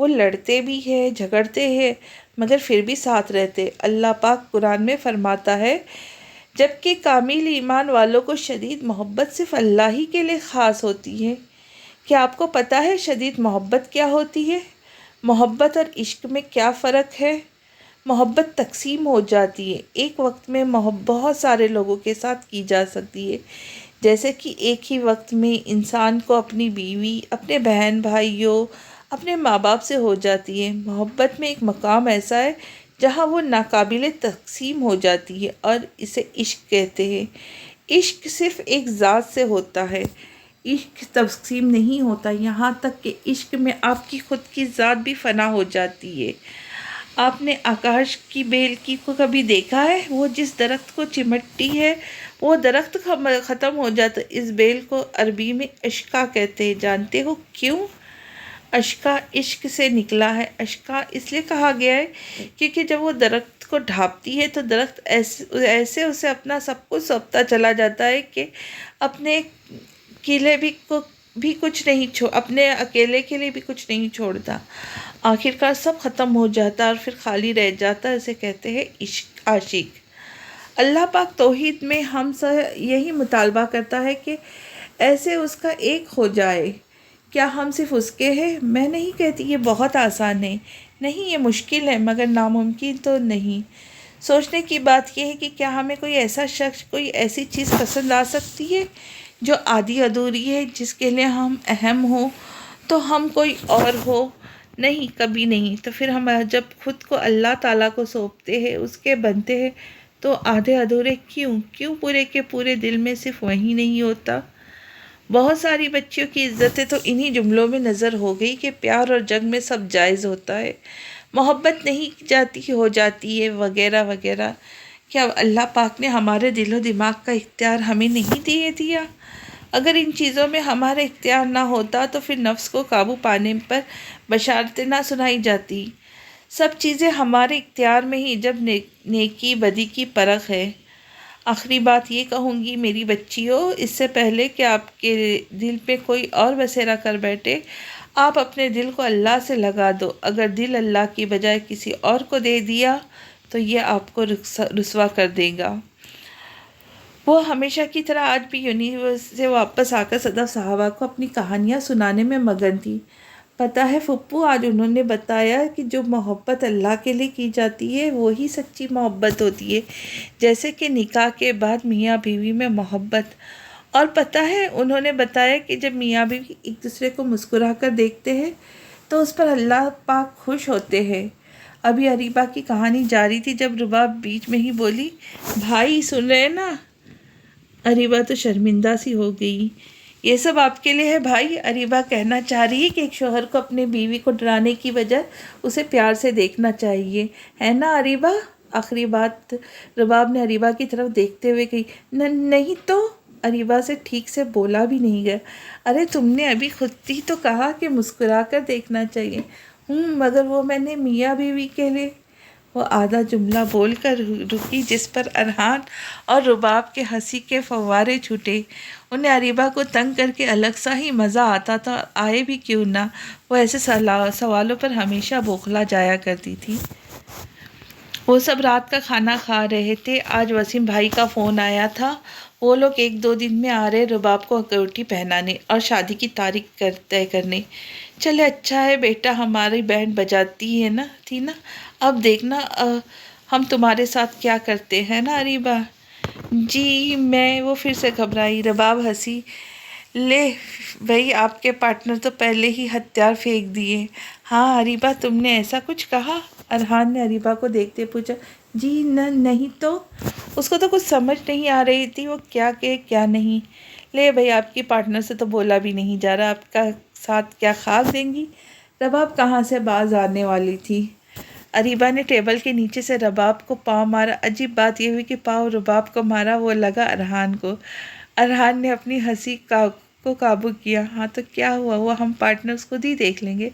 وہ لڑتے بھی ہیں، جھگڑتے ہیں، مگر پھر بھی ساتھ رہتے۔ اللہ پاک قرآن میں فرماتا ہے، جبکہ کامل ایمان والوں کو شدید محبت صرف اللہ ہی کے لیے خاص ہوتی ہے۔ کیا آپ کو پتہ ہے شدید محبت کیا ہوتی ہے؟ محبت اور عشق میں کیا فرق ہے؟ محبت تقسیم ہو جاتی ہے، ایک وقت میں بہت سارے لوگوں کے ساتھ کی جا سکتی ہے، جیسے کہ ایک ہی وقت میں انسان کو اپنی بیوی، اپنے بہن بھائیوں، اپنے ماں باپ سے ہو جاتی ہے۔ محبت میں ایک مقام ایسا ہے جہاں وہ ناقابل تقسیم ہو جاتی ہے اور اسے عشق کہتے ہیں۔ عشق صرف ایک ذات سے ہوتا ہے، عشق تقسیم نہیں ہوتا، یہاں تک کہ عشق میں آپ کی خود کی ذات بھی فنا ہو جاتی ہے۔ آپ نے آکاش کی بیل کو کبھی دیکھا ہے؟ وہ جس درخت کو چمٹتی ہے وہ درخت ختم ہو جاتا ہے۔ اس بیل کو عربی میں اشکا کہتے ہیں، جانتے ہو کیوں؟ اشکا عشق سے نکلا ہے۔ اشکا اس لیے کہا گیا ہے کیونکہ جب وہ درخت کو ڈھانپتی ہے تو درخت ایسے اسے اپنا سب کچھ سونپتا چلا جاتا ہے کہ اپنے قلعے بھی کچھ نہیں اپنے اکیلے کے لیے بھی کچھ نہیں چھوڑتا، آخرکار سب ختم ہو جاتا اور پھر خالی رہ جاتا، اسے کہتے ہیں عشق، عاشق۔ اللہ پاک توحید میں ہم سے یہی مطالبہ کرتا ہے کہ ایسے اس کا ایک ہو جائے۔ کیا ہم صرف اس کے ہیں؟ میں نہیں کہتی یہ بہت آسان ہے، نہیں، یہ مشکل ہے، مگر ناممکن تو نہیں۔ سوچنے کی بات یہ ہے کہ کیا ہمیں کوئی ایسا شخص، کوئی ایسی چیز پسند آ سکتی ہے جو آدھی ادھوری ہے، جس کے لیے ہم اہم ہوں تو ہم کوئی اور ہو؟ نہیں، کبھی نہیں۔ تو پھر ہم جب خود کو اللہ تعالیٰ کو سونپتے ہیں، اس کے بنتے ہیں، تو آدھے ادھورے کیوں پورے کے پورے دل میں صرف وہی نہیں ہوتا؟ بہت ساری بچیوں کی عزتیں تو انہی جملوں میں نظر ہو گئی کہ پیار اور جنگ میں سب جائز ہوتا ہے، محبت نہیں ہو جاتی ہے، وغیرہ وغیرہ۔ کیا اللہ پاک نے ہمارے دل و دماغ کا اختیار ہمیں نہیں دیا؟ اگر ان چیزوں میں ہمارا اختیار نہ ہوتا تو پھر نفس کو قابو پانے پر بشارتیں نہ سنائی جاتی۔ سب چیزیں ہمارے اختیار میں ہی جب نیکی بدی کی پرکھ ہے۔ آخری بات یہ کہوں گی میری بچیوں، اس سے پہلے کہ آپ کے دل پہ کوئی اور بسیرا کر بیٹھے، آپ اپنے دل کو اللہ سے لگا دو۔ اگر دل اللہ کی بجائے کسی اور کو دے دیا تو یہ آپ کو رسوا کر دے گا۔ وہ ہمیشہ کی طرح آج بھی یونیورس سے واپس آ کر صدف صاحبہ کو اپنی کہانیاں سنانے میں مگن تھی۔ پتہ ہے پھپھو، آج انہوں نے بتایا کہ جو محبت اللہ کے لیے کی جاتی ہے وہی سچی محبت ہوتی ہے، جیسے کہ نکاح کے بعد میاں بیوی میں محبت۔ اور پتہ ہے انہوں نے بتایا کہ جب میاں بیوی ایک دوسرے کو مسکرا کر دیکھتے ہیں تو اس پر اللہ پاک خوش ہوتے ہیں۔ ابھی اریبہ کی کہانی جاری تھی جب رباب بیچ میں ہی بولی، بھائی سن رہے نا؟ اریبہ تو شرمندہ سی ہو گئی۔ یہ سب آپ کے لیے ہے بھائی، اریبہ کہنا چاہ رہی ہے کہ ایک شوہر کو اپنے بیوی کو ڈرانے کی بجائے اسے پیار سے دیکھنا چاہیے، ہے نا اریبہ؟ آخری بات رباب نے اریبہ کی طرف دیکھتے ہوئے کہی۔ نہیں تو، اریبہ سے ٹھیک سے بولا بھی نہیں گیا۔ ارے تم نے ابھی خود ہی تو کہا کہ مسکرا کر دیکھنا چاہیے۔ مگر وہ میں نے میاں بیوی کے لیے۔ وہ آدھا جملہ بول کر رکی، جس پر ارحان اور رباب کے ہنسی کے فوارے چھوٹے۔ انہیں اریبہ کو تنگ کر کے الگ سا ہی مزہ آتا تھا، آئے بھی کیوں نہ، وہ ایسے سوالوں پر ہمیشہ بوکھلا جایا کرتی تھی۔ وہ سب رات کا کھانا کھا رہے تھے۔ آج وسیم بھائی کا فون آیا تھا، وہ لوگ 1-2 دن میں آ رہے رباب کو انگوٹھی پہنانے اور شادی کی تاریخ طے کرنے۔ چلے اچھا ہے بیٹا، ہماری بینڈ بجاتی تھی نا، اب دیکھنا ہم تمہارے ساتھ کیا کرتے ہیں نا اریبہ؟ جی میں، وہ پھر سے گھبرائی۔ رباب ہنسی، لے بھئی آپ کے پارٹنر تو پہلے ہی ہتھیار پھینک دیے۔ ہاں اریبہ، تم نے ایسا کچھ کہا؟ ارحان نے اریبہ کو دیکھتے پوچھا۔ جی نہیں تو، اس کو تو کچھ سمجھ نہیں آ رہی تھی وہ کیا کہے کیا نہیں۔ لے بھئی، آپ کی پارٹنر سے تو بولا بھی نہیں جا رہا، آپ کا ساتھ کیا خاص دیں گی؟ رباب کہاں سے باز آنے والی تھی۔ اریبہ نے ٹیبل کے نیچے سے رباب کو پاؤں مارا۔ عجیب بات یہ ہوئی کہ پاؤں رباب کو مارا وہ لگا ارحان کو۔ ارحان نے اپنی ہنسی کو قابو کیا۔ ہاں تو کیا ہوا، وہ ہم پارٹنرز خود ہی دیکھ لیں گے،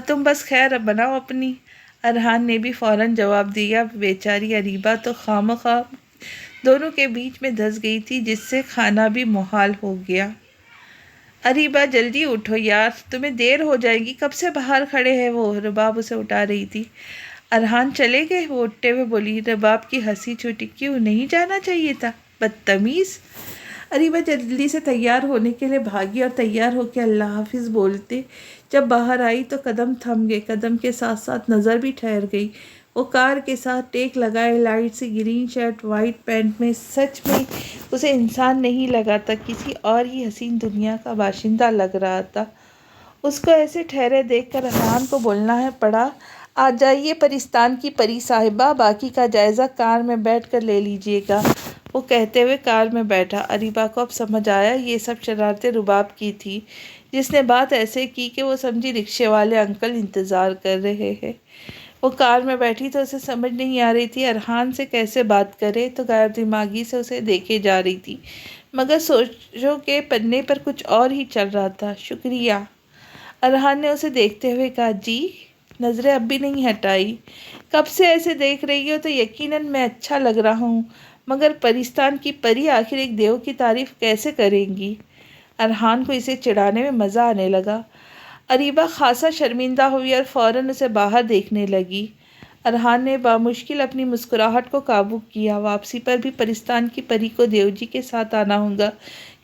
تم بس خیر بناؤ اپنی۔ ارحان نے بھی فوراً جواب دیا۔ بیچاری اریبہ تو خواہ دونوں کے بیچ میں دھنس گئی تھی، جس سے کھانا بھی محال ہو گیا۔ اریبا جلدی اٹھو یار، تمہیں دیر ہو جائے گی، کب سے باہر کھڑے ہیں وہ، رباب اسے اٹھا رہی تھی۔ ارحان چلے گئے، وہ اٹھتے ہوئے بولی۔ رباب کی ہنسی چھوٹی، کیوں نہیں جانا چاہیے تھا، بدتمیز۔ اریبا جلدی سے تیار ہونے کے لیے بھاگی اور تیار ہو کے اللہ حافظ بولتے جب باہر آئی تو قدم تھم گئے، قدم کے ساتھ ساتھ نظر بھی ٹھہر گئی۔ وہ کار کے ساتھ ٹیک لگائے، لائٹ سی گرین شرٹ وائٹ پینٹ میں سچ میں اسے انسان نہیں لگا تھا، کسی اور ہی حسین دنیا کا باشندہ لگ رہا تھا۔ اس کو ایسے ٹھہرے دیکھ کر ارحان کو بولنا پڑا، آ جائیے پرستان کی پری صاحبہ، باقی کا جائزہ کار میں بیٹھ کر لے لیجیے گا۔ وہ کہتے ہوئے کار میں بیٹھا۔ اریبا کو اب سمجھ آیا یہ سب شرارتیں رباب کی تھی، جس نے بات ایسے کی کہ وہ سمجھی رکشے والے انکل انتظار کر رہے ہیں۔ وہ کار میں بیٹھی تو اسے سمجھ نہیں آ رہی تھی ارحان سے کیسے بات کرے، تو غیر دماغی سے اسے دیکھے جا رہی تھی، مگر سوچوں کے پنے پر کچھ اور ہی چل رہا تھا۔ شکریہ، ارحان نے اسے دیکھتے ہوئے کہا۔ جی؟ نظریں اب بھی نہیں ہٹائی۔ کب سے ایسے دیکھ رہی ہو تو یقیناً میں اچھا لگ رہا ہوں، مگر پرستان کی پری آخر ایک دیو کی تعریف کیسے کریں گی؟ ارحان کو اسے چڑھانے میں مزہ آنے لگا۔ اریبا خاصا شرمندہ ہوئی اور فوراً اسے باہر دیکھنے لگی۔ ارحان نے بامشکل اپنی مسکراہٹ کو قابو کیا۔ واپسی پر بھی پرستان کی پری کو دیو جی کے ساتھ آنا ہوگا،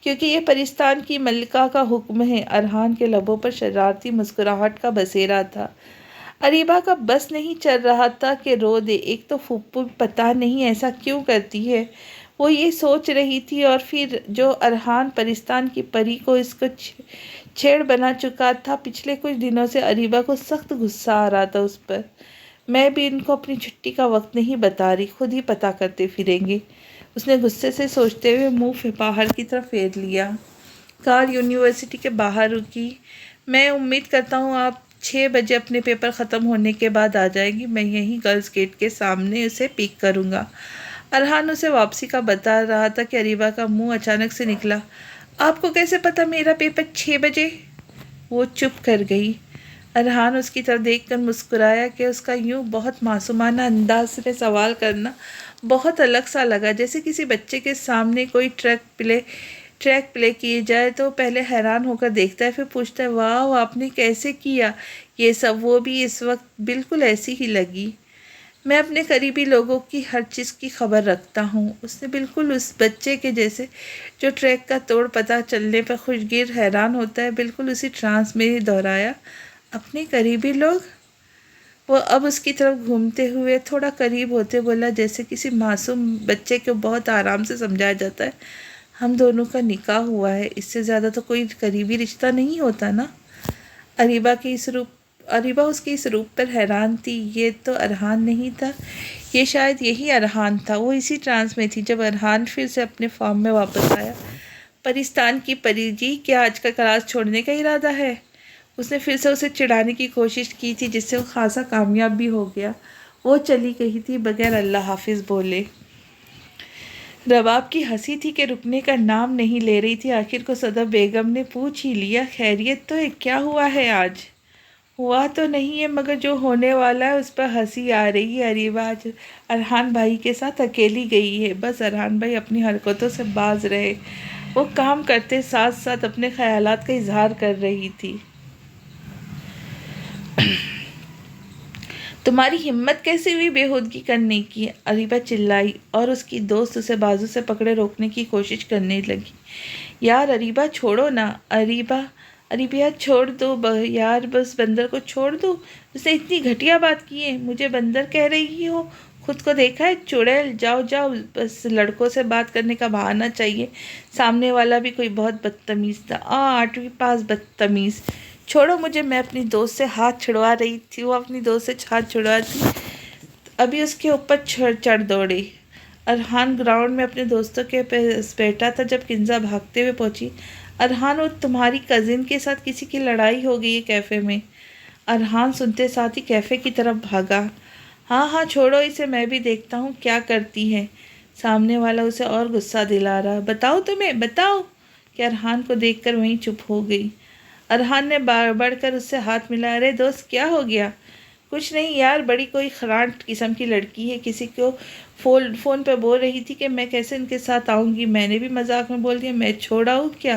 کیونکہ یہ پرستان کی ملکہ کا حکم ہے۔ ارحان کے لبوں پر شرارتی مسکراہٹ کا بسیرا تھا۔ اریبا کا بس نہیں چل رہا تھا کہ رو دے، ایک تو پھوپھو پتہ نہیں ایسا کیوں کرتی ہے، وہ یہ سوچ رہی تھی، اور پھر جو ارحان پرستان کی پری کو اس کو چھیڑ بنا چکا تھا۔ پچھلے کچھ دنوں سے اریبا کو سخت غصہ آ رہا تھا اس پر۔ میں بھی ان کو اپنی چھٹی کا وقت نہیں بتا رہی، خود ہی پتہ کرتے پھریں گے، اس نے غصے سے سوچتے ہوئے منہ باہر کی طرف پھیر لیا۔ کار یونیورسٹی کے باہر رکی۔ میں امید کرتا ہوں آپ 6 بجے اپنے پیپر ختم ہونے کے بعد آ جائیں گی، میں یہیں گرلز گیٹ کے سامنے اسے پک کروں گا۔ ارحان اسے واپسی کا بتا رہا تھا کہ اریبا کا منہ اچانک سے نکلا۔ آپ کو کیسے پتہ میرا پیپر 6 بجے؟ وہ چپ کر گئی۔ ارحان اس کی طرف دیکھ کر مسکرایا کہ اس کا یوں بہت معصومانہ انداز میں سوال کرنا بہت الگ سا لگا، جیسے کسی بچے کے سامنے کوئی ٹریک پلے کیے جائے تو پہلے حیران ہو کر دیکھتا ہے، پھر پوچھتا ہے، واہ آپ نے کیسے کیا یہ سب؟ وہ بھی اس وقت بالکل ایسی ہی لگی۔ میں اپنے قریبی لوگوں کی ہر چیز کی خبر رکھتا ہوں، اس نے بالکل اس بچے کے جیسے جو ٹریک کا توڑ پتہ چلنے پر خوشگیر حیران ہوتا ہے، بالکل اسی ٹرانس میں ہی دہرایا۔ اپنے قریبی لوگ؟ وہ اب اس کی طرف گھومتے ہوئے تھوڑا قریب ہوتے بولا، جیسے کسی معصوم بچے کو بہت آرام سے سمجھایا جاتا ہے، ہم دونوں کا نکاح ہوا ہے، اس سے زیادہ تو کوئی قریبی رشتہ نہیں ہوتا نا۔ اریبا اس کی اس روپ پر حیران تھی۔ یہ تو ارحان نہیں تھا، یہ شاید یہی ارحان تھا۔ وہ اسی ٹرانس میں تھی جب ارحان پھر سے اپنے فارم میں واپس آیا۔ پرستان کی پری جی، کیا آج کا کلاس چھوڑنے کا ارادہ ہے؟ اس نے پھر سے اسے چڑھانے کی کوشش کی تھی، جس سے وہ خاصا کامیاب بھی ہو گیا۔ وہ چلی گئی تھی بغیر اللہ حافظ بولے۔ رباب کی ہنسی تھی کہ رکنے کا نام نہیں لے رہی تھی۔ آخر کو صدف بیگم نے پوچھ ہی لیا، خیریت تو ہے؟ کیا ہوا ہے آج؟ ہوا تو نہیں ہے، مگر جو ہونے والا ہے اس پر ہنسی آ رہی ہے۔ اریبا آج ارحان بھائی کے ساتھ اکیلی گئی ہے، بس ارحان بھائی اپنی حرکتوں سے باز رہے، وہ کام کرتے ساتھ ساتھ اپنے خیالات کا اظہار کر رہی تھی۔ تمہاری ہمت کیسے ہوئی بےہودگی کرنے کی؟ اریبا چلائی اور اس کی دوست اسے بازو سے پکڑے روکنے کی کوشش کرنے لگی۔ یار اریبا چھوڑو نا۔ اریبا چھوڑ دو یار، بس بندر کو چھوڑ دو، اس نے اتنی گھٹیا بات کی ہے، مجھے بندر کہہ رہی ہو؟ خود کو دیکھا ہے چڑیل؟ جاؤ جاؤ، بس لڑکوں سے بات کرنے کا بہانہ چاہیے۔ سامنے والا بھی کوئی بہت بدتمیز تھا، 8ویں پاس بدتمیز۔ چھوڑو مجھے، میں اپنی دوست سے ہاتھ چھڑوا رہی تھی۔ وہ اپنی دوست سے ہاتھ چھڑوا تھی، ابھی اس کے اوپر چڑھ دوڑی۔ ارحان گراؤنڈ میں اپنے دوستوں کے پاس بیٹھا تھا جب کنزا بھاگتے ہوئے پہنچی۔ ارحان، وہ تمہاری کزن کے ساتھ کسی کی لڑائی ہو گئی ہے کیفے میں۔ ارحان سنتے ساتھ ہی کیفے کی طرف بھاگا۔ ہاں ہاں چھوڑو اسے، میں بھی دیکھتا ہوں کیا کرتی ہے۔ سامنے والا اسے اور غصہ دلا رہا۔ بتاؤ تمہیں، بتاؤ، کہ ارحان کو دیکھ کر وہیں چپ ہو گئی۔ ارحان نے بڑھ کر اس سے ہاتھ ملایا۔ ارے دوست کیا ہو گیا؟ کچھ نہیں یار، بڑی کوئی خرانٹ قسم کی لڑکی ہے، کسی کو فون پہ بول رہی تھی کہ میں کیسے ان کے ساتھ آؤں گی، میں نے بھی مذاق میں بول دیا، میں چھوڑ آؤں کیا؟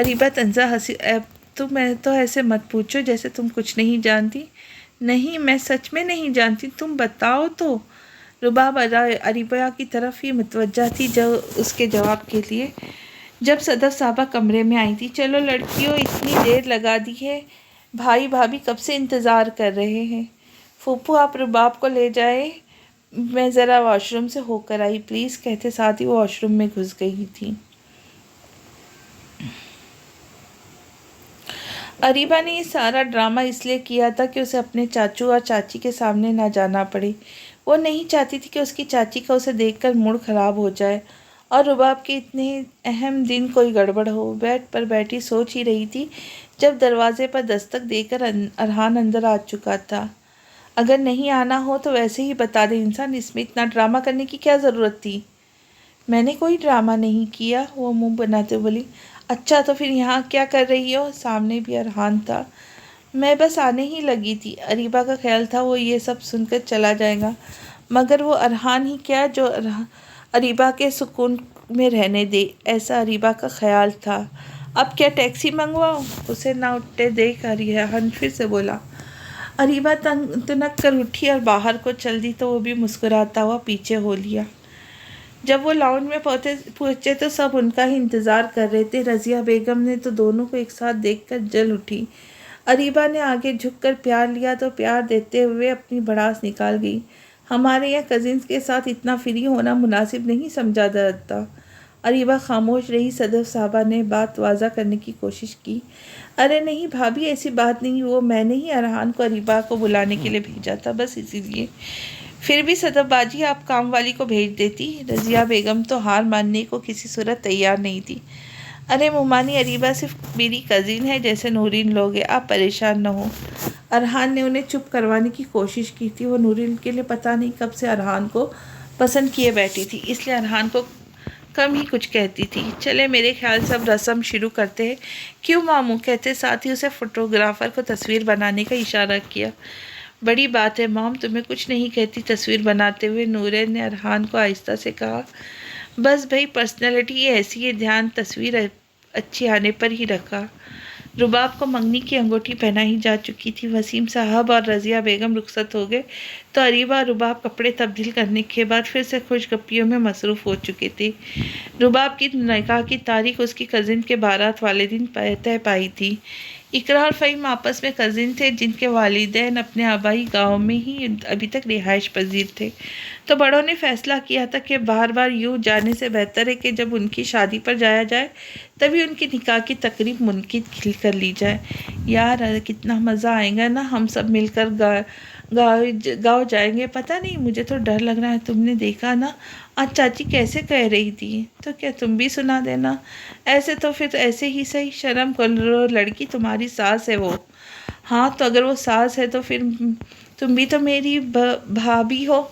اریبہ طنزا ہنسی، اب میں تو ایسے مت پوچھو جیسے تم کچھ نہیں جانتی۔ نہیں، میں سچ میں نہیں جانتی، تم بتاؤ تو۔ رباب اریبہ کی طرف ہی متوجہ تھی جو اس کے جواب کے لیے۔ جب صدف صاحبہ کمرے میں آئی تھی، چلو لڑکیوں، اتنی دیر لگا دی ہے، بھائی بھابھی کب سے انتظار کر رہے ہیں۔ پھوپھو آپ رباب کو لے جائیں، میں ذرا واش روم سے ہو کر آئی پلیز، کہتے ساتھ ہی وہ واش روم میں گھس گئی تھی۔ اریبہ نے یہ سارا ڈرامہ اس لیے کیا تھا کہ اسے اپنے چاچو اور چاچی کے سامنے نہ جانا پڑے۔ وہ نہیں چاہتی تھی کہ اس کی چاچی کا اسے دیکھ کر موڈ خراب ہو جائے اور رباب کے اتنے اہم دن کوئی گڑبڑ ہو۔ بیڈ پر بیٹھی سوچ ہی رہی تھی جب دروازے پر دستک دے کر ارحان اندر آ چکا تھا۔ اگر نہیں آنا ہو تو ویسے ہی بتا دے انسان، اس میں اتنا ڈرامہ کرنے کی کیا ضرورت تھی؟ میں نے کوئی ڈرامہ نہیں کیا، وہ منہ بناتے بولی۔ اچھا تو پھر یہاں کیا کر رہی ہو؟ سامنے بھی ارحان تھا۔ میں بس آنے ہی لگی تھی۔ اریبہ کا خیال تھا وہ یہ سب سن کر چلا جائے گا، مگر وہ ارحان ہی کیا جو اریبہ کے سکون میں رہنے دے، ایسا اریبہ کا خیال تھا۔ اب کیا ٹیکسی منگواؤں؟ اسے نہ اٹھتے دیکھ ارحان پھر سے بولا۔ اریبہ تنک کر اٹھی اور باہر کو چل دی تو وہ بھی مسکراتا ہوا پیچھے ہو لیا۔ جب وہ لاؤنج میں پہنچے تو سب ان کا ہی انتظار کر رہے تھے۔ رضیہ بیگم نے تو دونوں کو ایک ساتھ دیکھ کر جل اٹھی۔ اریبہ نے آگے جھک کر پیار لیا تو پیار دیتے ہوئے اپنی بھڑاس نکال گئی۔ ہمارے یہاں کزنس کے ساتھ اتنا فری ہونا مناسب نہیں سمجھا جاتا۔ اریبہ خاموش رہی۔ صدف صاحبہ نے بات واضح کرنے کی کوشش کی۔ ارے نہیں بھابھی، ایسی بات نہیں، وہ میں نے ہی ارحان کو اریبہ کو بلانے کے لیے بھیجا تھا، بس اسی لیے۔ پھر بھی صدف باجی آپ کام والی کو بھیج دیتی۔ رضیہ بیگم تو ہار ماننے کو کسی صورت تیار نہیں تھی۔ ارے مومانی، اریبہ صرف میری کزن ہے جیسے نورین لوگ ہیں، آپ پریشان نہ ہو۔ ارحان نے انہیں چپ کروانے کی کوشش کی تھی۔ وہ نورین کے لیے پتہ نہیں کب سے ارحان کو پسند کیے بیٹھی تھی، اس لیے ارحان کو کم ہی کچھ کہتی تھی۔ چلے میرے خیال سے اب رسم شروع کرتے ہیں۔ کیوں ماموں؟ کہتے ساتھ ہی اسے فوٹوگرافر کو تصویر بنانے کا اشارہ کیا۔ بڑی بات ہے مام، تمہیں کچھ نہیں کہتی تصویر بناتے ہوئے، نورین نے ارحان کو آہستہ سے کہا۔ بس بھائی پرسنالٹی ایسی ہے، دھیان تصویر اچھی آنے پر ہی رکھا۔ رباب کو منگنی کی انگوٹھی پہنائی جا چکی تھی۔ وسیم صاحب اور رضیہ بیگم رخصت ہو گئے تو اریبہ اور رباب کپڑے تبدیل کرنے کے بعد پھر سے خوش گپیوں میں مصروف ہو چکے تھے۔ رباب کی نکاح کی تاریخ اس کی کزن کے بارات والے دن طے پائی تھی۔ اقرا اور فہیم آپس میں کزن تھے جن کے والدین اپنے آبائی گاؤں میں ہی ابھی تک رہائش پذیر تھے، تو بڑوں نے فیصلہ کیا تھا کہ بار بار یوں جانے سے بہتر ہے کہ جب ان کی شادی پر جایا جائے تبھی ان کی نکاح کی تقریب منعقد کر لی جائے۔ یار کتنا مزہ آئے گا نا، ہم سب مل کر گاؤں جائیں گے۔ پتہ نہیں، مجھے تو ڈر لگ رہا ہے، تم نے دیکھا نا آج چاچی کیسے کہہ رہی تھی، تو کیا تم بھی سنا دینا؟ ایسے تو پھر ایسے ہی صحیح، شرم کرو لڑکی، تمہاری ساس ہے وہ۔ ہاں تو اگر وہ ساس ہے تو پھر تم بھی تو میری بھابھی ہو۔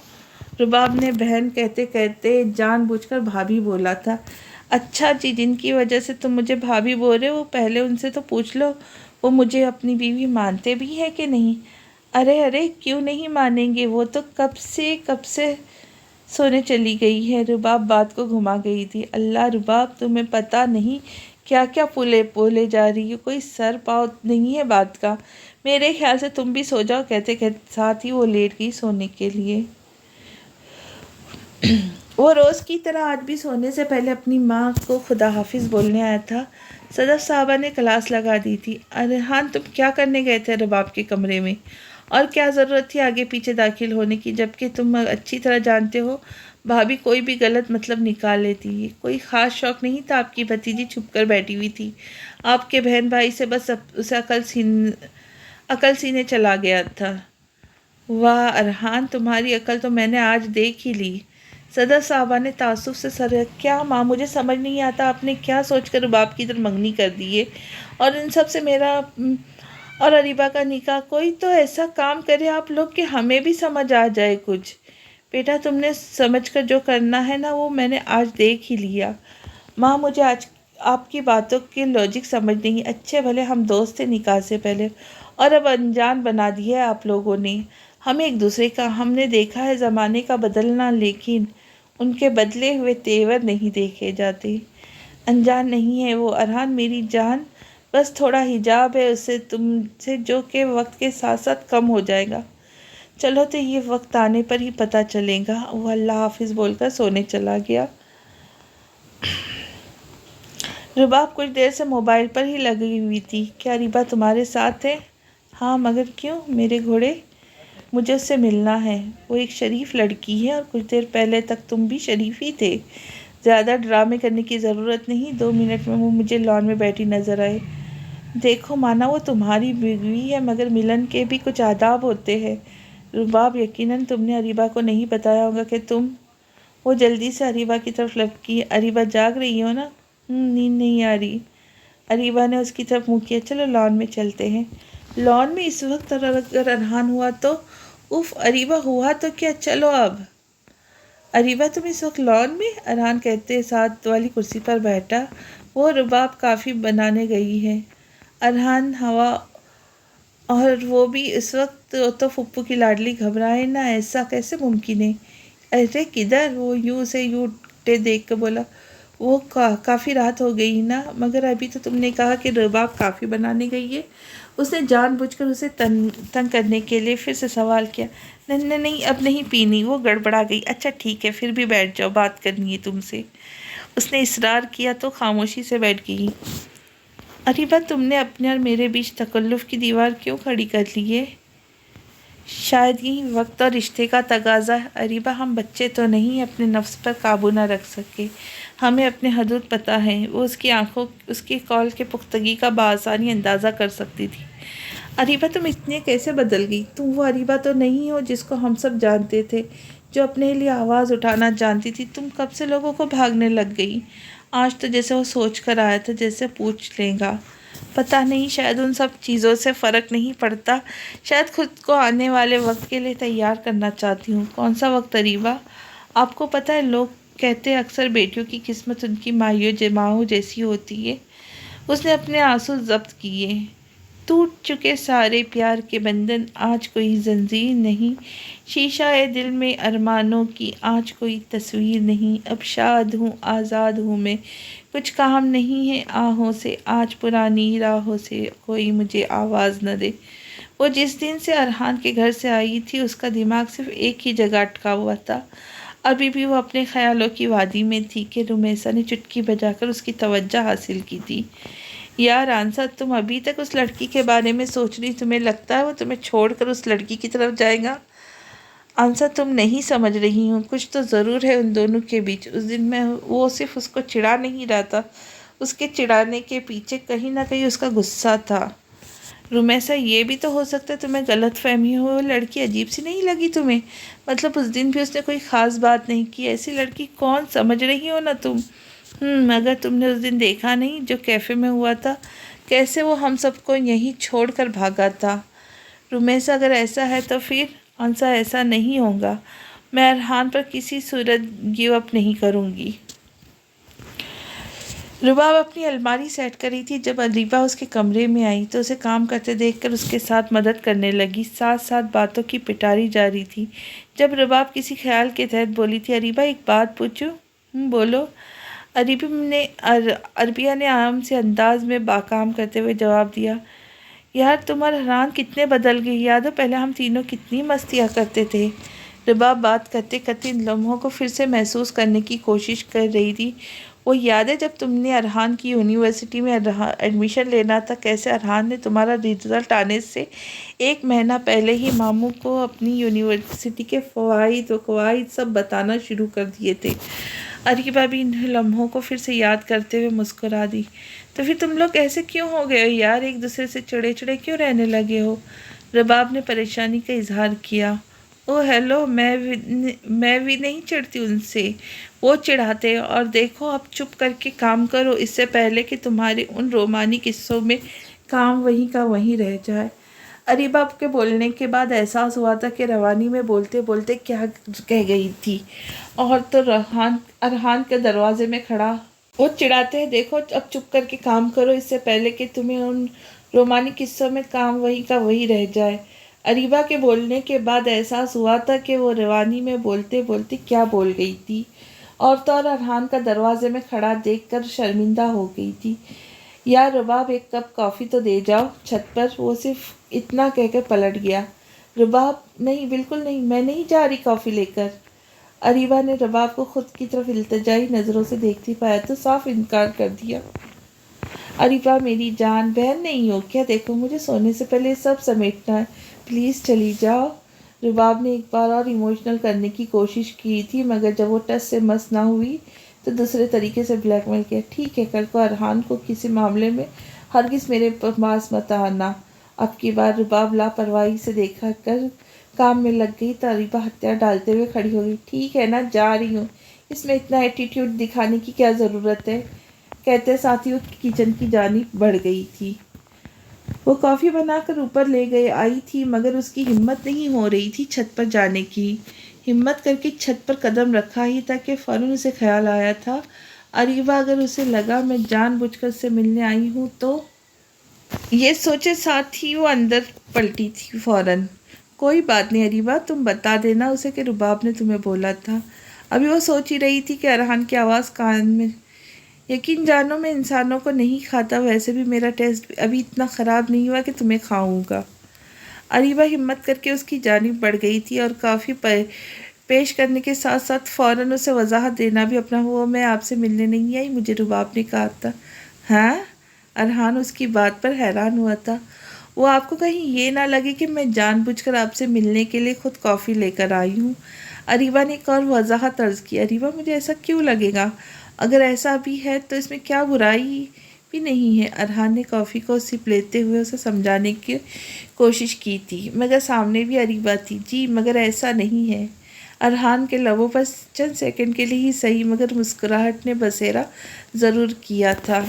رباب نے بہن کہتے کہتے جان بوجھ کر بھابھی بولا تھا۔ اچھا جی، جن کی وجہ سے تم مجھے بھابھی بول رہے ہو، پہلے ان سے تو پوچھ لو وہ مجھے اپنی بیوی مانتے بھی ہے کہ نہیں؟ ارے کیوں نہیں مانیں گے، وہ تو کب سے سونے چلی گئی ہے۔ رباب بات کو گھما گئی تھی۔ اللہ رباب، تمہیں پتہ نہیں کیا کیا بولے جا رہی ہو، کوئی سر پاؤ نہیں ہے بات کا۔ میرے خیال سے تم بھی سو جاؤ، کہتے کہتے ساتھ ہی وہ لیٹ گئی سونے کے لیے۔ وہ روز کی طرح آج بھی سونے سے پہلے اپنی ماں کو خدا حافظ بولنے آیا تھا۔ صدف صاحبہ نے کلاس لگا دی تھی۔ ارحان، تم کیا کرنے گئے تھے رباب کے کمرے میں؟ اور کیا ضرورت تھی آگے پیچھے داخل ہونے کی، جبکہ تم اچھی طرح جانتے ہو بھابھی کوئی بھی غلط مطلب نکال لیتی ہے۔ کوئی خاص شوق نہیں تھا، آپ کی بھتیجی چھپ کر بیٹھی ہوئی تھی، آپ کے بہن بھائی سے بس اسے عقل سینے چلا گیا تھا۔ واہ ارحان، تمہاری عقل تو میں نے آج دیکھ ہی لی۔ صدف صاحبہ نے تعصب سے سر کیا ماں، مجھے سمجھ نہیں آتا آپ نے کیا سوچ کر رباب کی طرف منگنی کر دی ہے، اور ان سب سے میرا اور اریبہ کا نکاح۔ کوئی تو ایسا کام کرے آپ لوگ کہ ہمیں بھی سمجھ آ جائے کچھ۔ بیٹا تم نے سمجھ کر جو کرنا ہے نا، وہ میں نے آج دیکھ ہی لیا۔ ماں مجھے آج آپ کی باتوں کی لاجک سمجھ نہیں۔ اچھے بھلے ہم دوست تھے نکاح سے پہلے، اور اب انجان بنا دیا ہے آپ لوگوں نے ہمیں ایک دوسرے کا۔ ہم نے دیکھا ہے زمانے کا بدلنا، لیکن ان کے بدلے ہوئے تیور نہیں دیکھے جاتے۔ انجان نہیں ہے وہ ارحان میری جان، بس تھوڑا حجاب ہے اسے تم سے جو کہ وقت کے ساتھ ساتھ کم ہو جائے گا۔ چلو تو یہ وقت آنے پر ہی پتہ چلے گا۔ وہ اللہ حافظ بول کر سونے چلا گیا۔ رباب کچھ دیر سے موبائل پر ہی لگی ہوئی تھی۔ کیا ریبا تمہارے ساتھ ہے؟ ہاں مگر کیوں؟ میرے گھوڑے، مجھے اس سے ملنا ہے۔ وہ ایک شریف لڑکی ہے اور کچھ دیر پہلے تک تم بھی شریف ہی تھے۔ زیادہ ڈرامے کرنے کی ضرورت نہیں۔ 2 منٹ میں وہ مجھے لان میں بیٹھی نظر آئے۔ دیکھو مانا وہ تمہاری بیوی ہے مگر ملن کے بھی کچھ آداب ہوتے ہیں۔ رباب یقیناً تم نے اریبہ کو نہیں بتایا ہوگا کہ تم… وہ جلدی سے اریبہ کی طرف لپکی۔ اریبہ جاگ رہی ہو نا؟ نیند نہیں آ رہی۔ اریبہ نے اس کی طرف منہ کیا۔ چلو لان میں چلتے ہیں۔ لان میں اس وقت اگر ارحان ہوا تو… اف اریبہ ہوا تو کیا؟ چلو اب۔ اریبہ تم اس وقت لان میں؟ ارحان کہتے ساتھ والی کرسی پر بیٹھا۔ وہ رباب کافی بنانے گئی ہے۔ ارحان ہوا اور وہ بھی اس وقت تو پھپھو کی لاڈلی گھبرائے نہ، ایسا کیسے ممکن ہے؟ ارے کدھر؟ وہ یوں سے یوں اٹھتے دیکھ کے بولا۔ وہ کافی رات ہو گئی نا، مگر ابھی تو تم نے کہا کہ رباب کافی بنانے گئی ہے۔ اس نے جان بوجھ کر اسے تنگ کرنے کے لیے پھر سے سوال کیا۔ نہیں اب نہیں پینی۔ وہ گڑبڑا گئی۔ اچھا ٹھیک ہے پھر بھی بیٹھ جاؤ، بات کرنی ہے تم سے۔ اس نے اصرار کیا تو خاموشی سے بیٹھ گئی۔ اریبہ تم نے اپنے اور میرے بیچ تکلف کی دیوار کیوں کھڑی کر لی ہے؟ شاید یہی وقت اور رشتے کا تقاضا ہے۔ اریبہ ہم بچے تو نہیں اپنے نفس پر قابو نہ رکھ سکے، ہمیں اپنے حدود پتہ ہیں۔ وہ اس کی آنکھوں اس کی قول کے پختگی کا بآسانی اندازہ کر سکتی تھی۔ اریبہ تم اتنے کیسے بدل گئی؟ تم وہ اریبہ تو نہیں ہو جس کو ہم سب جانتے تھے، جو اپنے لیے آواز اٹھانا جانتی تھی۔ تم کب سے لوگوں کو بھاگنے لگ گئی؟ آج تو جیسے وہ سوچ کر آیا تھا جیسے پوچھ لے گا۔ پتہ نہیں، شاید ان سب چیزوں سے فرق نہیں پڑتا، شاید خود کو آنے والے وقت کے لیے تیار کرنا چاہتی ہوں۔ کون سا وقت اریبہ؟ آپ کو پتہ ہے لوگ کہتے اکثر بیٹیوں کی قسمت ان کی ماؤں جیسی ہوتی ہے۔ اس نے اپنے آنسو ضبط کیے۔ ٹوٹ چکے سارے پیار کے بندھن، آج کوئی زنجیر نہیں، شیشہ ہے دل میں ارمانوں کی، آج کوئی تصویر نہیں، اب شاد ہوں آزاد ہوں میں، کچھ کام نہیں ہے آہوں سے، آج پرانی راہوں سے کوئی مجھے آواز نہ دے۔ وہ جس دن سے ارحان کے گھر سے آئی تھی اس کا دماغ صرف ایک ہی جگہ اٹکا ہوا تھا۔ ابھی بھی وہ اپنے خیالوں کی وادی میں تھی کہ رمیسا نے چٹکی بجا کر اس کی توجہ حاصل کی تھی۔ یار آنسا، تم ابھی تک اس لڑکی کے بارے میں سوچ رہی، تمہیں لگتا ہے وہ تمہیں چھوڑ کر اس لڑکی کی طرف جائے گا؟ آنسا تم نہیں سمجھ رہی ہو، کچھ تو ضرور ہے ان دونوں کے بیچ۔ اس دن میں وہ صرف اس کو چڑھا نہیں رہا تھا، اس کے چڑھانے کے پیچھے کہیں نہ کہیں اس کا غصہ تھا۔ رمیسا یہ بھی تو ہو سکتا ہے تمہیں غلط فہمی ہو، وہ لڑکی عجیب سی نہیں لگی تمہیں؟ مطلب اس دن بھی اس نے کوئی خاص بات نہیں کی، ایسی لڑکی کون؟ سمجھ رہی ہو نا تم؟ مگر تم نے اس دن دیکھا نہیں جو کیفے میں ہوا تھا، کیسے وہ ہم سب کو یہیں چھوڑ کر بھاگا تھا۔ رمیسا اگر ایسا ہے تو پھر… آنسا ایسا نہیں ہوگا، میں ارحان پر کسی صورت گیو اپ نہیں کروں گی۔ رباب اپنی الماری سیٹ کر رہی تھی جب اریبہ اس کے کمرے میں آئی تو اسے کام کرتے دیکھ کر اس کے ساتھ مدد کرنے لگی، ساتھ ساتھ باتوں کی پٹاری جاری تھی۔ جب رباب کسی خیال کے تحت بولی تھی، اریبہ ایک بات پوچھوں؟ بولو۔ عربیہ نے عام سے انداز میں باکام کرتے ہوئے جواب دیا۔ یار تم اور ارحان کتنے بدل گئے، یاد ہو پہلے ہم تینوں کتنی مستیاں کرتے تھے؟ رباب بات کرتے کرتے ان لمحوں کو پھر سے محسوس کرنے کی کوشش کر رہی تھی۔ وہ یاد ہے جب تم نے ارحان کی یونیورسٹی میں ایڈمیشن لینا تھا، کیسے ارحان نے تمہارا رزلٹ آنے سے 1 مہینہ پہلے ہی ماموں کو اپنی یونیورسٹی کے فوائد و قواعد سب بتانا شروع کر دیے تھے۔ اریبہ بھی ان لمحوں کو پھر سے یاد کرتے ہوئے مسکرا دی۔ تو پھر تم لوگ ایسے کیوں ہو گئے ہو یار، ایک دوسرے سے چڑے چڑے کیوں رہنے لگے ہو؟ رباب نے پریشانی کا اظہار کیا۔ او ہیلو، میں بھی نہیں چڑھتی ان سے، وہ چڑھاتے، اور دیکھو اب چپ کر کے کام کرو اس سے پہلے کہ تمہارے ان رومانی قصوں میں کام وہیں کا وہیں رہ جائے۔ اریبہ کے بولنے کے بعد احساس ہوا تھا کہ روانی میں بولتے بولتے کیا کہہ گئی تھی، اور تو ارحان کے دروازے میں کھڑا وہ چڑھاتے ہیں، دیکھو اب چپ کر کے کام کرو اس سے پہلے کہ تمہیں ان رومانی قصوں میں کام وہیں کا وہیں رہ جائے۔ اریبہ کے بولنے کے بعد احساس ہوا تھا کہ وہ روانی میں بولتے بولتے کیا بول گئی تھی۔ اور تو اور ارحان کا دروازے میں کھڑا دیکھ کر شرمندہ ہو گئی تھی۔ یا رباب ایک کپ کافی تو دے جاؤ چھت پر، وہ صرف اتنا کہہ کے پلٹ گیا۔ رباب نہیں، بالکل نہیں، میں نہیں جا رہی کافی لے کر۔ اریبہ نے رباب کو خود کی طرف التجائی نظروں سے دیکھتی پایا تو صاف انکار کر دیا۔ اریبہ میری جان، بہن نہیں ہو کیا؟ دیکھو مجھے سونے سے پہلے سب سمیٹنا ہے، پلیز چلی جاؤ۔ رباب نے ایک بار اور ایموشنل کرنے کی کوشش کی تھی، مگر جب وہ ٹس سے مس نہ ہوئی تو دوسرے طریقے سے بلیک میل کیا۔ ٹھیک ہے، کل کو ارحان کو کسی معاملے میں ہرگز میرے پاس مت آنا۔ اب کی بار رباب لاپرواہی سے دیکھا کر کام میں لگ گئی تو اریبہ ہتھیار ڈالتے ہوئے کھڑی ہو گئی۔ ٹھیک ہے نا، جا رہی ہوں، اس میں اتنا ایٹیٹیوڈ دکھانے کی کیا ضرورت ہے؟ کہتے ساتھ ہی وہ کچن کی جانب بڑھ گئی تھی۔ وہ کافی بنا کر اوپر لے گئے آئی تھی، مگر اس کی ہمت نہیں ہو رہی تھی چھت پر جانے کی۔ ہمت کر کے چھت پر قدم رکھا ہی تھا کہ فوراً اسے خیال آیا تھا، اریبہ اگر اسے لگا میں جان بوجھ کر اس سے ملنے آئی ہوں تو؟ یہ سوچے ساتھ ہی وہ اندر پلٹی تھی فوراً۔ کوئی بات نہیں اریبہ، تم بتا دینا اسے کہ رباب نے تمہیں بولا تھا۔ ابھی وہ سوچ ہی رہی تھی کہ ارحان کی آواز کان میں۔ یقین جانو میں انسانوں کو نہیں کھاتا، ویسے بھی میرا ٹیسٹ ابھی اتنا خراب نہیں ہوا کہ تمہیں کھاؤں گا۔ اریبہ ہمت کر کے اس کی جانب بڑھ گئی تھی اور کافی پیش کرنے کے ساتھ ساتھ فوراً اسے وضاحت دینا بھی اپنا ہوا، میں آپ سے ملنے نہیں آئی، مجھے رباب نے کہا تھا۔ ہاں؟ ارحان اس کی بات پر حیران ہوا تھا۔ وہ آپ کو کہیں یہ نہ لگے کہ میں جان بوجھ کر آپ سے ملنے کے لیے خود کافی لے کر آئی ہوں؟ اریبہ نے ایک اور وضاحت عرض کی۔ اریبہ مجھے ایسا کیوں لگے گا؟ اگر ایسا بھی ہے تو اس میں کیا برائی بھی نہیں ہے۔ ارحان نے کافی کو سپ لیتے ہوئے اسے سمجھانے کی کوشش کی تھی، مگر سامنے بھی اریبہ تھی۔ جی مگر ایسا نہیں ہے۔ ارحان کے لبوں پر چند سیکنڈ کے لیے ہی صحیح مگر مسکراہٹ نے بسیرا ضرور کیا تھا۔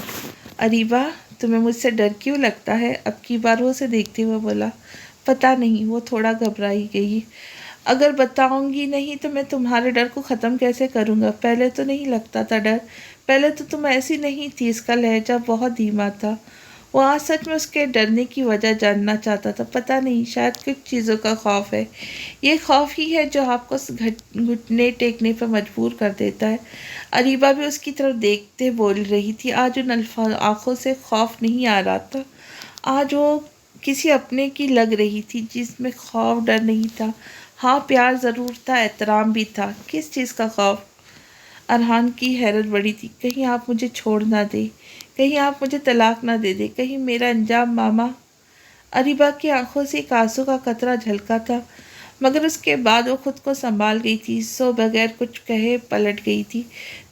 اریبہ تمہیں مجھ سے ڈر کیوں لگتا ہے؟ اب کی بار وہ اسے دیکھتے ہوئے بولا۔ پتہ نہیں، وہ تھوڑا گھبرائی گئی۔ اگر بتاؤں گی نہیں تو میں تمہارے ڈر کو ختم کیسے کروں گا؟ پہلے تو نہیں لگتا تھا ڈر، پہلے تو تم ایسی نہیں تھی۔ اس کا لہجہ بہت دھیما تھا۔ وہ آج سچ میں اس کے ڈرنے کی وجہ جاننا چاہتا تھا۔ پتہ نہیں، شاید کچھ چیزوں کا خوف ہے۔ یہ خوف ہی ہے جو آپ کو گھٹنے ٹیکنے پر مجبور کر دیتا ہے۔ اریبہ بھی اس کی طرف دیکھتے بول رہی تھی۔ آج ان آنکھوں سے خوف نہیں آ رہا تھا، آج وہ کسی اپنے کی لگ رہی تھی جس میں خوف ڈر نہیں تھا۔ ہاں پیار ضرور تھا، احترام بھی تھا۔ کس چیز کا خوف؟ ارحان کی حیرت بڑھی تھی۔ کہیں آپ مجھے چھوڑ نہ دیں، کہیں آپ مجھے طلاق نہ دے دیں، کہیں میرا انجام ماما۔ اریبہ کی آنکھوں سے ایک آنسو کا قطرہ جھلکا تھا، مگر اس کے بعد وہ خود کو سنبھال گئی تھی، سو بغیر کچھ کہے پلٹ گئی تھی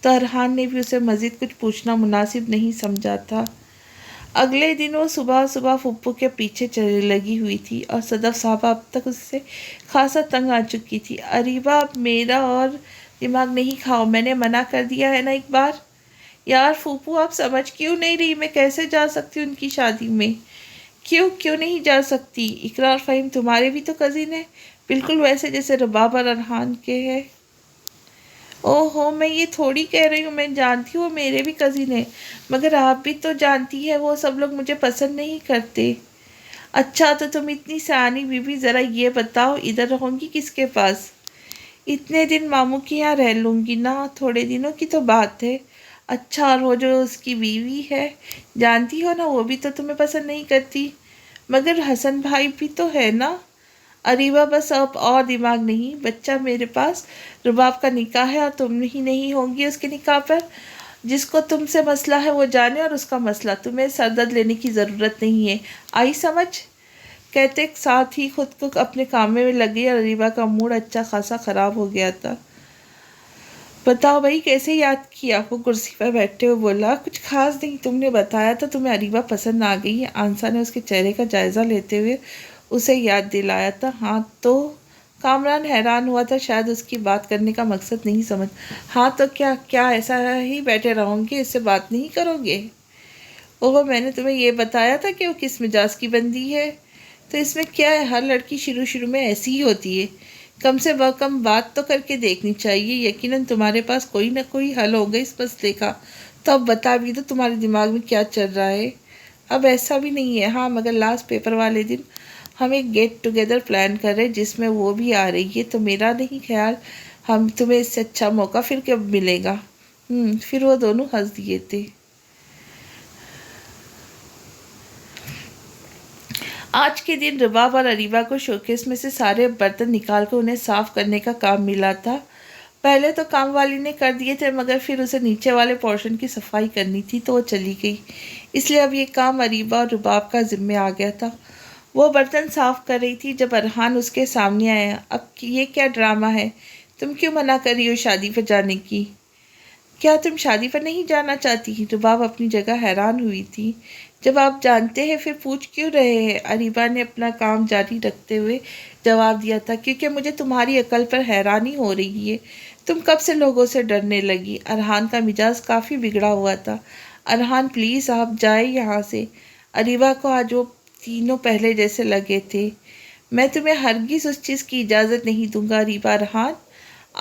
تو ارحان نے بھی اسے مزید کچھ پوچھنا مناسب نہیں سمجھا تھا۔ اگلے دن وہ صبح صبح پھپھو کے پیچھے لگی ہوئی تھی اور صدف صاحبہ اب تک اس سے خاصا تنگ آ چکی تھی۔ اریبہ اب میرا اور دماغ نہیں کھاؤ، میں نے منع کر دیا ہے نا ایک بار۔ یار پھوپھو آپ سمجھ کیوں نہیں رہی؟ میں کیسے جا سکتی ہوں ان کی شادی میں؟ کیوں نہیں جا سکتی؟ اقرا اور فہیم تمہارے بھی تو کزن ہیں، بالکل ویسے جیسے رباب اور ارحان کے ہیں۔ او ہو، میں یہ تھوڑی کہہ رہی ہوں، میں جانتی ہوں وہ میرے بھی کزن ہیں، مگر آپ بھی تو جانتی ہے وہ سب لوگ مجھے پسند نہیں کرتے۔ اچھا تو تم اتنی سیانی بیوی، ذرا یہ بتاؤ ادھر رہوں گی کس کے پاس؟ اتنے دن ماموں کے یہاں رہ لوں گی نا، تھوڑے دنوں کی تو بات ہے۔ اچھا اور وہ جو اس کی بیوی ہے جانتی ہو نا، وہ بھی تو تمہیں پسند نہیں کرتی، مگر حسن بھائی بھی تو ہے نا۔ اریبہ بس اب اور دماغ نہیں، بچہ میرے پاس، رباب کا نکاح ہے اور تم ہی نہیں ہوں گی اس کے نکاح پر۔ جس کو تم سے مسئلہ ہے وہ جانے، اور اس کا مسئلہ، تمہیں سردرد لینے کی ضرورت نہیں ہے، آئی سمجھ؟ کہتے ساتھ ہی خود کو اپنے کام میں لگ گئی اور اریبہ کا موڈ اچھا خاصا خراب ہو گیا تھا۔ بتاؤ بھائی کیسے یاد کیا؟ وہ کرسی پر بیٹھے ہوئے بولا۔ کچھ خاص نہیں، تم نے بتایا تھا تمہیں اریبہ پسند آ گئی ہے۔ آنسا نے اس کے چہرے کا جائزہ لیتے ہوئے اسے یاد دلایا تھا۔ ہاں تو؟ کامران حیران ہوا تھا، شاید اس کی بات کرنے کا مقصد نہیں سمجھ۔ ہاں تو کیا ایسا ہی بیٹھے رہوں گے، اس سے بات نہیں کرو گے؟ اوہ میں نے تمہیں یہ بتایا تھا کہ وہ کس مزاج کی بندی ہے؟ تو اس میں کیا ہے، ہر لڑکی شروع میں ایسی ہی ہوتی ہے، کم سے کم بات تو کر کے دیکھنی چاہیے۔ یقیناً تمہارے پاس کوئی نہ کوئی حل ہوگا اس مسئلے کا، تو اب بتا بھی دو تمہارے دماغ میں کیا چل رہا ہے۔ اب ایسا بھی نہیں ہے، ہاں مگر لاسٹ پیپر والے دن ہم ایک گیٹ ٹوگیدر پلان کر رہے جس میں وہ بھی آ رہی ہے، تو میرا نہیں خیال ہم تمہیں اس سے اچھا موقع پھر کب ملے گا؟ پھر وہ دونوں ہنس دیے تھے۔ آج کے دن رباب اور اریبہ کو شوکیس میں سے سارے برتن نکال کر انہیں صاف کرنے کا کام ملا تھا۔ پہلے تو کام والی نے کر دیے تھے، مگر پھر اسے نیچے والے پورشن کی صفائی کرنی تھی تو وہ چلی گئی، اس لیے اب یہ کام اریبہ اور رباب کا ذمہ آ گیا تھا۔ وہ برتن صاف کر رہی تھی جب ارحان اس کے سامنے آیا۔ اب یہ کیا ڈرامہ ہے؟ تم کیوں منع کر رہی ہو شادی پر جانے کی؟ کیا تم شادی پر نہیں جانا چاہتی؟ رباب اپنی جگہ حیران ہوئی تھی۔ جب آپ جانتے ہیں پھر پوچھ کیوں رہے ہیں؟ اریبہ نے اپنا کام جاری رکھتے ہوئے جواب دیا تھا، کیونکہ مجھے تمہاری عقل پر حیرانی ہو رہی ہے۔ تم کب سے لوگوں سے ڈرنے لگی؟ ارحان کا مزاج کافی بگڑا ہوا تھا۔ ارحان پلیز آپ جائیں یہاں سے۔ اریبہ کو آج وہ تینوں پہلے جیسے لگے تھے۔ میں تمہیں ہرگز اس چیز کی اجازت نہیں دوں گا اریبہ۔ ارحان،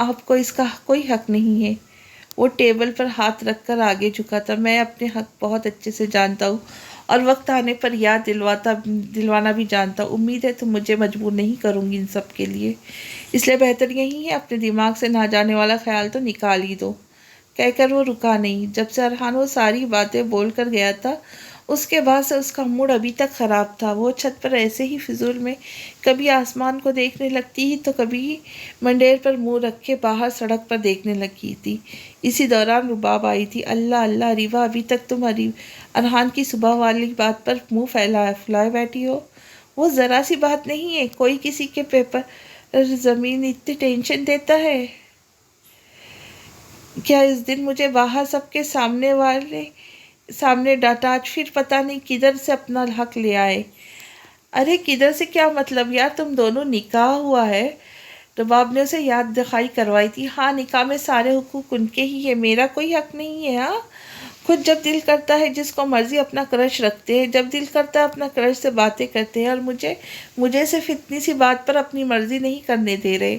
آپ کو اس کا کوئی حق نہیں ہے۔ وہ ٹیبل پر ہاتھ رکھ کر آگے جھکا تھا۔ میں اپنے حق بہت اچھے سے جانتا ہوں اور وقت آنے پر یاد دلوانا بھی جانتا ہوں۔ امید ہے تم مجھے مجبور نہیں کروں گی ان سب کے لیے، اس لیے بہتر یہی ہے اپنے دماغ سے نہ جانے والا خیال تو نکال ہی دو۔ کہہ کر وہ رکا نہیں۔ جب سے ارحان وہ ساری باتیں بول کر گیا تھا، اس کے بعد سے اس کا موڈ ابھی تک خراب تھا۔ وہ چھت پر ایسے ہی فضول میں کبھی آسمان کو دیکھنے لگتی ہی تو کبھی منڈیر پر منہ رکھے باہر سڑک پر دیکھنے لگی تھی۔ اسی دوران رباب آئی تھی۔ اللہ اللہ اریبہ، ابھی تک تم ارحان کی صبح والی بات پر منہ پھیلائے بیٹھی ہو؟ وہ ذرا سی بات نہیں ہے، کوئی کسی کے پیپر زمین اتنی ٹینشن دیتا ہے کیا؟ اس دن مجھے باہر سب کے سامنے ڈانٹا، آج پھر پتہ نہیں کدھر سے اپنا حق لے آئے۔ ارے کدھر سے کیا مطلب یار، تم دونوں نکاح ہوا ہے۔ رباب نے اسے یاد دکھائی کروائی تھی۔ ہاں، نکاح میں سارے حقوق ان کے ہی ہیں، میرا کوئی حق نہیں ہے۔ ہاں، خود جب دل کرتا ہے جس کو مرضی اپنا کرش رکھتے ہیں، جب دل کرتا ہے اپنا کرش سے باتیں کرتے ہیں، اور مجھے صرف اتنی سی بات پر اپنی مرضی نہیں کرنے دے رہے۔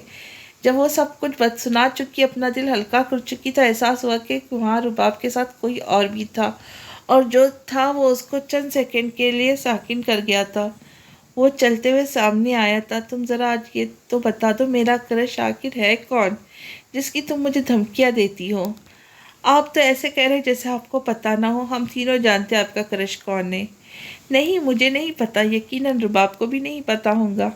جب وہ سب کچھ سنا چکی، اپنا دل ہلکا کر چکی، تو احساس ہوا کہ وہاں رباب کے ساتھ کوئی اور بھی تھا، اور جو تھا وہ اس کو چند سیکنڈ کے لیے ساکن کر گیا تھا۔ وہ چلتے ہوئے سامنے آیا تھا۔ تم ذرا آج یہ تو بتا دو، میرا کرش آخر ہے کون جس کی تم مجھے دھمکیاں دیتی ہو؟ آپ تو ایسے کہہ رہے جیسے آپ کو پتہ نہ ہو، ہم تینوں جانتے ہیں آپ کا کرش کون ہے۔ نہیں، مجھے نہیں پتہ، یقیناً رباب کو بھی نہیں پتہ ہوگا۔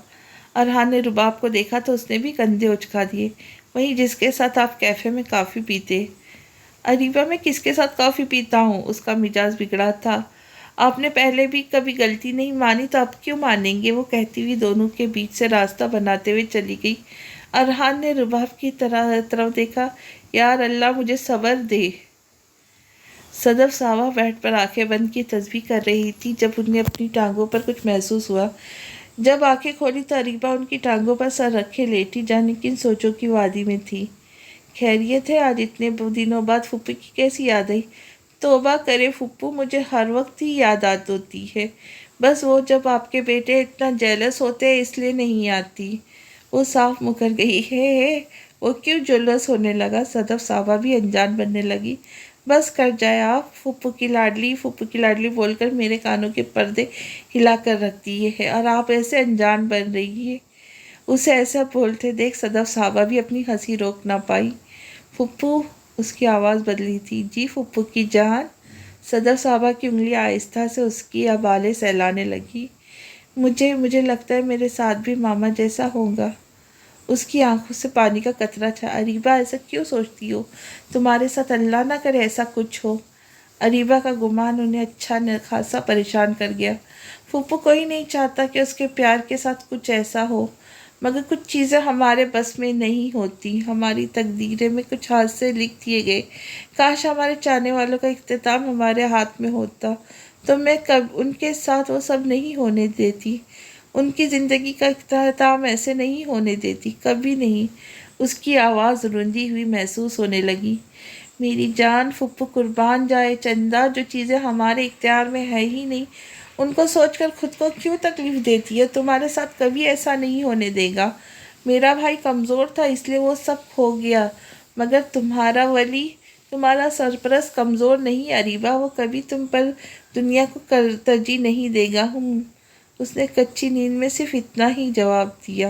ارحان نے رباب کو دیکھا تو اس نے بھی کندھے اچکا دیے۔ وہی جس کے ساتھ آپ کیفے میں کافی پیتے۔ اریبہ، میں کس کے ساتھ کافی پیتا ہوں؟ اس کا مزاج بگڑا تھا۔ آپ نے پہلے بھی کبھی غلطی نہیں مانی تو اب کیوں مانیں گے؟ وہ کہتی ہوئی دونوں کے بیچ سے راستہ بناتے ہوئے چلی گئی۔ ارحان نے رباب کی طرف دیکھا۔ یار اللہ مجھے صبر دے۔ صدف صاحبہ بیڈ پر آنکھیں بند کی تسبیح کر رہی تھی جب انہیں اپنی ٹانگوں پر کچھ محسوس ہوا۔ جب آنکھیں کھولی تو اریبہ ان کی ٹانگوں پر سر رکھے لیٹی جانے کن سوچوں کی وادی میں تھی۔ خیریت ہے؟ آج اتنے دنوں بعد پھوپھی کی کیسی یاد آئی؟ توبہ کرے پھوپھو، مجھے ہر وقت ہی یاد ہوتی ہے، بس وہ جب آپ کے بیٹے اتنا جیلس ہوتے ہیں اس لیے نہیں آتی۔ وہ صاف مکر گئی۔ ہے وہ کیوں جیلس ہونے لگا؟ صدف صاحبہ بھی انجان بننے لگی۔ بس کر جائے آپ، پھوپھو کی لاڈلی بول کر میرے کانوں کے پردے ہلا کر رکھ دیے ہیں، اور آپ ایسے انجان بن رہی ہیں۔ اسے ایسا بولتے دیکھ صدف صاحبہ بھی اپنی ہنسی روک نہ پائی۔ پھوپھو، اس کی آواز بدلی تھی۔ جی پھوپھو کی جان۔ صدف صاحبہ کی انگلیاں آہستہ سے اس کی بالیں سہلانے لگی۔ مجھے لگتا ہے میرے ساتھ بھی ماما جیسا ہوگا۔ اس کی آنکھوں سے پانی کا قطرہ تھا۔ اریبہ، ایسا کیوں سوچتی ہو؟ تمہارے ساتھ اللہ نہ کرے ایسا کچھ ہو۔ اریبہ کا گمان انہیں اچھا خاصا پریشان کر گیا۔ پھوپھو، کوئی نہیں چاہتا کہ اس کے پیار کے ساتھ کچھ ایسا ہو، مگر کچھ چیزیں ہمارے بس میں نہیں ہوتی، ہماری تقدیریں میں کچھ حادثے لکھ دیے گئے۔ کاش ہمارے چاہنے والوں کا اختتام ہمارے ہاتھ میں ہوتا تو میں ان کے ساتھ وہ سب نہیں ہونے دیتی، ان کی زندگی کا اختتام ایسے نہیں ہونے دیتی، کبھی نہیں۔ اس کی آواز روندی ہوئی محسوس ہونے لگی۔ میری جان پھوپھو قربان جائے چندہ، جو چیزیں ہمارے اختیار میں ہے ہی نہیں ان کو سوچ کر خود کو کیوں تکلیف دیتی ہے؟ تمہارے ساتھ کبھی ایسا نہیں ہونے دے گا۔ میرا بھائی کمزور تھا اس لیے وہ سب کھو گیا، مگر تمہارا ولی، تمہارا سرپرست کمزور نہیں اریبہ، وہ کبھی تم پر دنیا کو ترجیح نہیں دے گا۔ اس نے کچی نیند میں صرف اتنا ہی جواب دیا۔